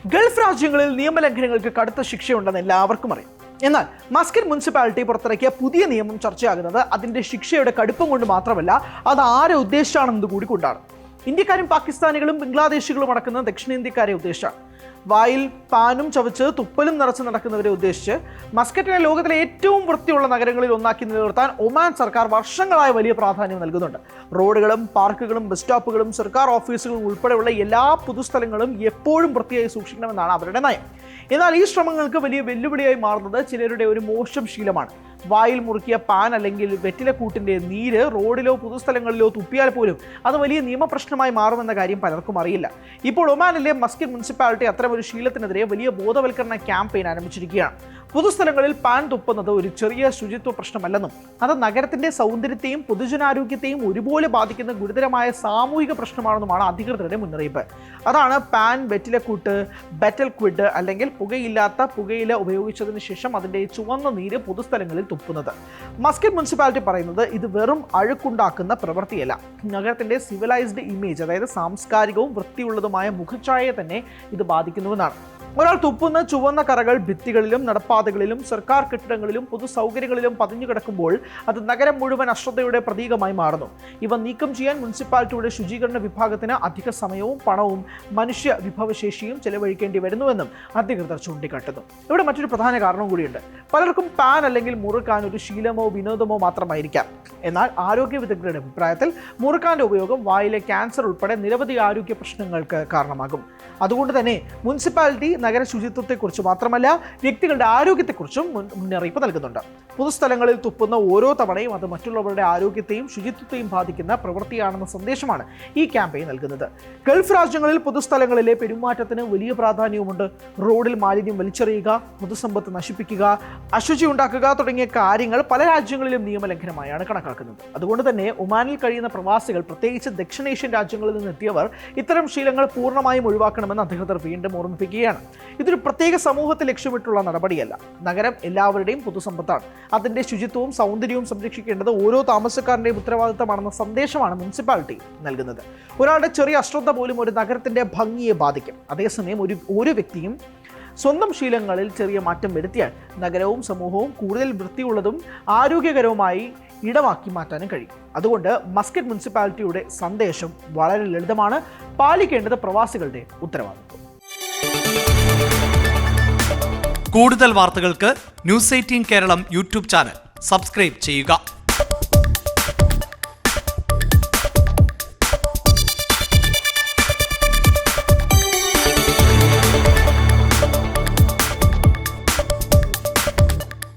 Gulf രാജ്യങ്ങളിൽ നിയമലംഘനങ്ങൾക്ക് കടുത്ത ശിക്ഷയുണ്ടെന്ന് എല്ലാവർക്കും അറിയാം. എന്നാൽ മസ്കറ്റ് മുനിസിപ്പാലിറ്റി പുറത്തിറക്കിയ പുതിയ നിയമം ചർച്ചയാകുന്നത് അതിന്റെ ശിക്ഷയുടെ കടുപ്പം കൊണ്ട് മാത്രമല്ല, അത് ആരെ ഉദ്ദേശിച്ചാണെന്നത് കൂടി കൊണ്ടാണ്. ഇന്ത്യക്കാരും പാകിസ്ഥാനികളും ബംഗ്ലാദേശികളും അടക്കുന്ന ദക്ഷിണേന്ത്യക്കാരെ ഉദ്ദേശിച്ചാണ്. വായിൽ പാനും ചവച്ച് തുപ്പലും നിറച്ച് നടക്കുന്നവരെ ഉദ്ദേശിച്ച് മസ്കറ്റിനെ ലോകത്തിലെ ഏറ്റവും വൃത്തിയുള്ള നഗരങ്ങളിൽ ഒന്നാക്കി നിലനിർത്താൻ ഒമാൻ സർക്കാർ വർഷങ്ങളായി വലിയ പ്രാധാന്യം നൽകുന്നുണ്ട്. റോഡുകളും പാർക്കുകളും ബസ് സ്റ്റോപ്പുകളും സർക്കാർ ഓഫീസുകളും ഉൾപ്പെടെയുള്ള എല്ലാ പൊതുസ്ഥലങ്ങളും എപ്പോഴും വൃത്തിയായി സൂക്ഷിക്കണമെന്നാണ് അവരുടെ നയം. എന്നാൽ ഈ ശ്രമങ്ങൾക്ക് വലിയ വെല്ലുവിളിയായി മാറുന്നത് ചിലരുടെ ഒരു മോശം ശീലമാണ്. വായിൽ മുറുക്കിയ പാൻ അല്ലെങ്കിൽ വെറ്റിലക്കൂട്ടിന്റെ നീര് റോഡിലോ പൊതുസ്ഥലങ്ങളിലോ തുപ്പിയാൽ പോലും അത് വലിയ നിയമപ്രശ്നമായി മാറുമെന്ന കാര്യം പലർക്കും അറിയില്ല. ഇപ്പോൾ ഒമാനിലെ മസ്കറ്റ് മുനിസിപ്പാലിറ്റി അത്തരമൊരു ശീലത്തിനെതിരെ വലിയ ബോധവൽക്കരണ ക്യാമ്പയിൻ ആരംഭിച്ചിരിക്കുകയാണ്. പൊതുസ്ഥലങ്ങളിൽ പാൻ തുപ്പുന്നത് ഒരു ചെറിയ ശുചിത്വ പ്രശ്നമല്ലെന്നും അത് നഗരത്തിന്റെ സൗന്ദര്യത്തെയും പൊതുജനാരോഗ്യത്തെയും ഒരുപോലെ ബാധിക്കുന്ന ഗുരുതരമായ സാമൂഹിക പ്രശ്നമാണെന്നുമാണ് അധികൃതരുടെ മുന്നറിയിപ്പ്. അതാണ് പാൻ, വെറ്റിലക്കൂട്ട്, ബെറ്റൽ ക്വിഡ് അല്ലെങ്കിൽ പുകയില്ലാത്ത പുകയില ഉപയോഗിച്ചതിന് ശേഷം അതിന്റെ ചുവന്ന നീര് പൊതുസ്ഥലങ്ങളിൽ തുപ്പുന്നത്. മസ്കറ്റ് മുനിസിപ്പാലിറ്റി പറയുന്നത് ഇത് വെറും അഴുക്കുണ്ടാക്കുന്ന പ്രവൃത്തിയല്ല, നഗരത്തിന്റെ സിവിലൈസ്ഡ് ഇമേജ്, അതായത് സാംസ്കാരികവും വൃത്തിയുള്ളതുമായ മുഖഛായയെ തന്നെ ഇത് ബാധിക്കുന്നുവെന്നാണ്. ഒരാൾ തുപ്പുന്ന ചുവന്ന കറകൾ ഭിത്തികളിലും നടപ്പാതകളിലും സർക്കാർ കെട്ടിടങ്ങളിലും പൊതു സൗകര്യങ്ങളിലും പതിഞ്ഞു കിടക്കുമ്പോൾ അത് നഗരം മുഴുവൻ അശ്രദ്ധയുടെ പ്രതീകമായി മാറുന്നു. ഇവ നീക്കം ചെയ്യാൻ മുനിസിപ്പാലിറ്റിയുടെ ശുചീകരണ വിഭാഗത്തിന് അധിക സമയവും പണവും മനുഷ്യ വിഭവശേഷിയും ചെലവഴിക്കേണ്ടി വരുന്നുവെന്നും അധികൃതർ ചൂണ്ടിക്കാട്ടുന്നു. ഇവിടെ മറ്റൊരു പ്രധാന കാരണവും കൂടിയുണ്ട്. പലർക്കും പാൻ അല്ലെങ്കിൽ മുറുക്കാൻ ഒരു ശീലമോ വിനോദമോ മാത്രമായിരിക്കാം. എന്നാൽ ആരോഗ്യ വിദഗ്ധരുടെ അഭിപ്രായത്തിൽ മുറുക്കാന്റെ ഉപയോഗം വായിലെ ക്യാൻസർ ഉൾപ്പെടെ നിരവധി ആരോഗ്യ പ്രശ്നങ്ങൾക്ക് കാരണമാകും. അതുകൊണ്ട് തന്നെ മുനിസിപ്പാലിറ്റി നഗര ശുചിത്വത്തെക്കുറിച്ച് മാത്രമല്ല വ്യക്തികളുടെ ആരോഗ്യത്തെക്കുറിച്ചും മുന്നറിയിപ്പ് നൽകുന്നുണ്ട്. പൊതുസ്ഥലങ്ങളിൽ തുപ്പുന്ന ഓരോ തവണയും അത് മറ്റുള്ളവരുടെ ആരോഗ്യത്തെയും ശുചിത്വത്തെയും ബാധിക്കുന്ന പ്രവൃത്തിയാണെന്ന സന്ദേശമാണ് ഈ ക്യാമ്പയിൻ നൽകുന്നത്. ഗൾഫ് രാജ്യങ്ങളിൽ പൊതുസ്ഥലങ്ങളിലെ പെരുമാറ്റത്തിന് വലിയ പ്രാധാന്യവുമുണ്ട്. റോഡിൽ മാലിന്യം വലിച്ചെറിയുക, പൊതുസമ്പത്ത് നശിപ്പിക്കുക, അശുചി ഉണ്ടാക്കുക തുടങ്ങിയ കാര്യങ്ങൾ പല രാജ്യങ്ങളിലും നിയമലംഘനമായാണ് കണക്കാക്കുന്നത്. അതുകൊണ്ട് തന്നെ ഒമാനിൽ കഴിയുന്ന പ്രവാസികൾ, പ്രത്യേകിച്ച് ദക്ഷിണേഷ്യൻ രാജ്യങ്ങളിൽ നിന്നെത്തിയവർ ഇത്തരം ശീലങ്ങൾ പൂർണ്ണമായും ഒഴിവാക്കണമെന്ന് അധികൃതർ വീണ്ടും ഓർമ്മിപ്പിക്കുകയാണ്. ഇതൊരു പ്രത്യേക സമൂഹത്തെ ലക്ഷ്യമിട്ടുള്ള നടപടിയല്ല. നഗരം എല്ലാവരുടെയും പൊതുസമ്പത്താണ്. അതിന്റെ ശുചിത്വവും സൗന്ദര്യവും സംരക്ഷിക്കേണ്ടത് ഓരോ താമസക്കാരന്റെയും ഉത്തരവാദിത്തമാണെന്ന സന്ദേശമാണ് മുനിസിപ്പാലിറ്റി നൽകുന്നത്. ഒരാളുടെ ചെറിയ അശ്രദ്ധ പോലും ഒരു നഗരത്തിന്റെ ഭംഗിയെ ബാധിക്കും. അതേസമയം ഒരു വ്യക്തിയും സ്വന്തം ശീലങ്ങളിൽ ചെറിയ മാറ്റം വരുത്തിയാൽ നഗരവും സമൂഹവും കൂടുതൽ വൃത്തിയുള്ളതും ആരോഗ്യകരവുമായി ഇടമാക്കി മാറ്റാനും കഴിയും. അതുകൊണ്ട് മസ്കറ്റ് മുനിസിപ്പാലിറ്റിയുടെ സന്ദേശം വളരെ ലളിതമാണ്. പാലിക്കേണ്ടത് പ്രവാസികളുടെ ഉത്തരവാദിത്വം. കൂടുതൽ വാർത്തകൾക്ക് News 18 Keralam YouTube channel subscribe ചെയ്യുക.